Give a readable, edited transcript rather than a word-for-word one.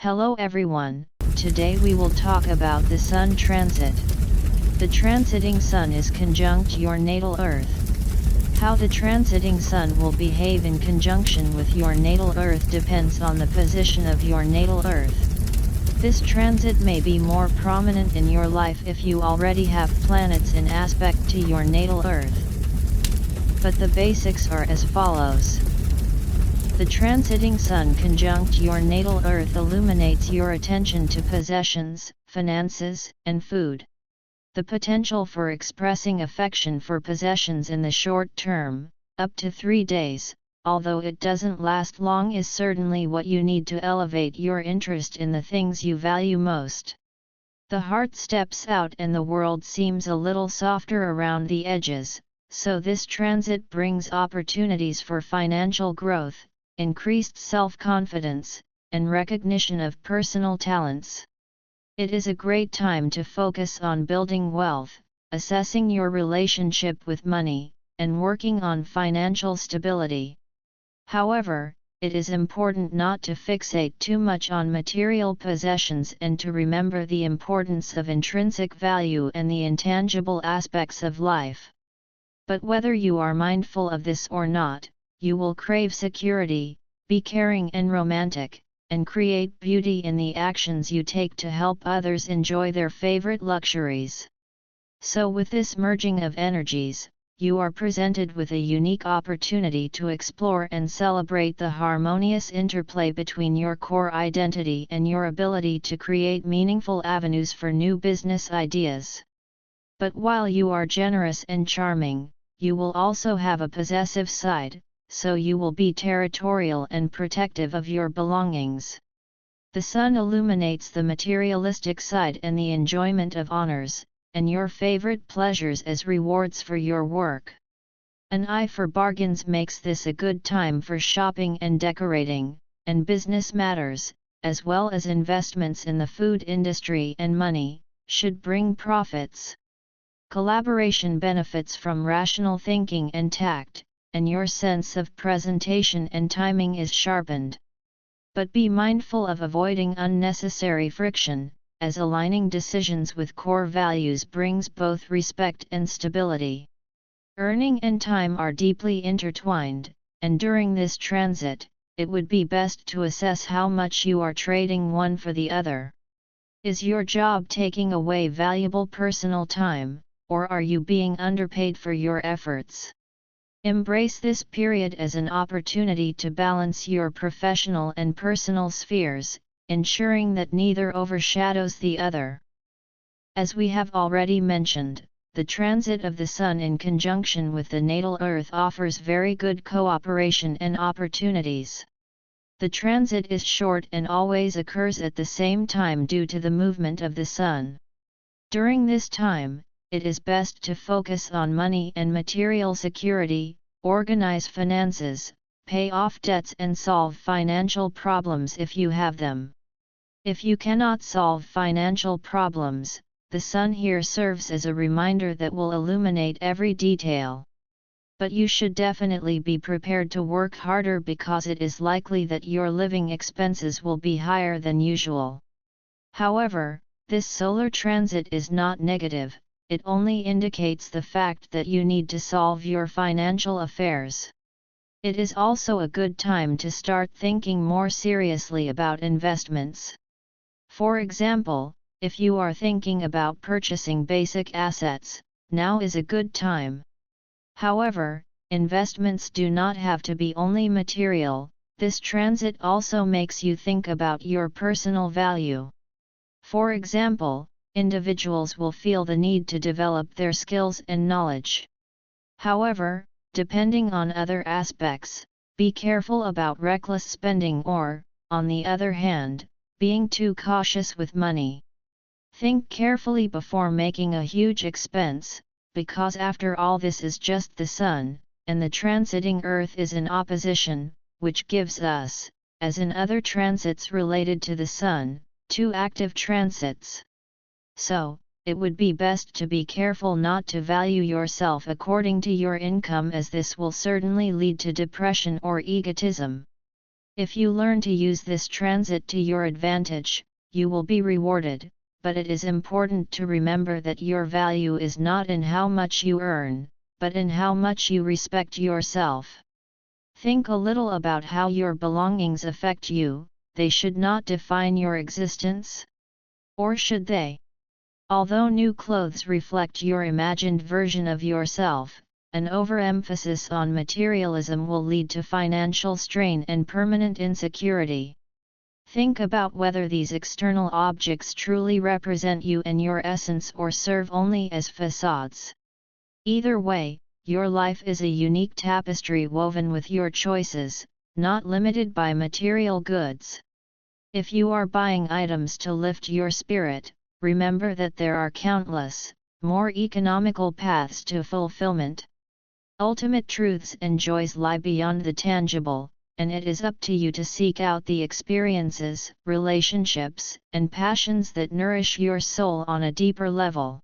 Hello everyone, today we will talk about the Sun transit. The transiting Sun is conjunct your natal Earth. How the transiting Sun will behave in conjunction with your natal Earth depends on the position of your natal Earth. This transit may be more prominent in your life if you already have planets in aspect to your natal Earth. But the basics are as follows. The transiting Sun conjunct your natal Earth illuminates your attention to possessions, finances, and food. The potential for expressing affection for possessions in the short term, up to 3 days, although it doesn't last long, is certainly what you need to elevate your interest in the things you value most. The heart steps out and the world seems a little softer around the edges, so this transit brings opportunities for financial growth, increased self-confidence, and recognition of personal talents. It is a great time to focus on building wealth, assessing your relationship with money, and working on financial stability. However, it is important not to fixate too much on material possessions and to remember the importance of intrinsic value and the intangible aspects of life. But whether you are mindful of this or not, you will crave security, be caring and romantic, and create beauty in the actions you take to help others enjoy their favorite luxuries. So with this merging of energies, you are presented with a unique opportunity to explore and celebrate the harmonious interplay between your core identity and your ability to create meaningful avenues for new business ideas. But while you are generous and charming, you will also have a possessive side, so you will be territorial and protective of your belongings. The Sun illuminates the materialistic side and the enjoyment of honors, and your favorite pleasures as rewards for your work. An eye for bargains makes this a good time for shopping and decorating, and business matters, as well as investments in the food industry and money, should bring profits. Collaboration benefits from rational thinking and tact, and your sense of presentation and timing is sharpened. But be mindful of avoiding unnecessary friction, as aligning decisions with core values brings both respect and stability. Earning and time are deeply intertwined, and during this transit, it would be best to assess how much you are trading one for the other. Is your job taking away valuable personal time, or are you being underpaid for your efforts? Embrace this period as an opportunity to balance your professional and personal spheres, ensuring that neither overshadows the other. As we have already mentioned, the transit of the Sun in conjunction with the natal Earth offers very good cooperation and opportunities. The transit is short and always occurs at the same time due to the movement of the Sun. During this time, it is best to focus on money and material security, organize finances, pay off debts and solve financial problems if you have them. If you cannot solve financial problems, the Sun here serves as a reminder that will illuminate every detail. But you should definitely be prepared to work harder because it is likely that your living expenses will be higher than usual. However, this solar transit is not negative. It only indicates the fact that you need to solve your financial affairs. It is also a good time to start thinking more seriously about investments. For example, if you are thinking about purchasing basic assets, now is a good time. However, investments do not have to be only material. This transit also makes you think about your personal value. For example, individuals will feel the need to develop their skills and knowledge. However, depending on other aspects, be careful about reckless spending or, on the other hand, being too cautious with money. Think carefully before making a huge expense, because after all this is just the Sun, and the transiting Earth is in opposition, which gives us, as in other transits related to the Sun, 2 active transits. So, it would be best to be careful not to value yourself according to your income, as this will certainly lead to depression or egotism. If you learn to use this transit to your advantage, you will be rewarded, but it is important to remember that your value is not in how much you earn, but in how much you respect yourself. Think a little about how your belongings affect you. They should not define your existence? Or should they? Although new clothes reflect your imagined version of yourself, an overemphasis on materialism will lead to financial strain and permanent insecurity. Think about whether these external objects truly represent you and your essence or serve only as facades. Either way, your life is a unique tapestry woven with your choices, not limited by material goods. If you are buying items to lift your spirit, remember that there are countless, more economical paths to fulfillment. Ultimate truths and joys lie beyond the tangible, and it is up to you to seek out the experiences, relationships, and passions that nourish your soul on a deeper level.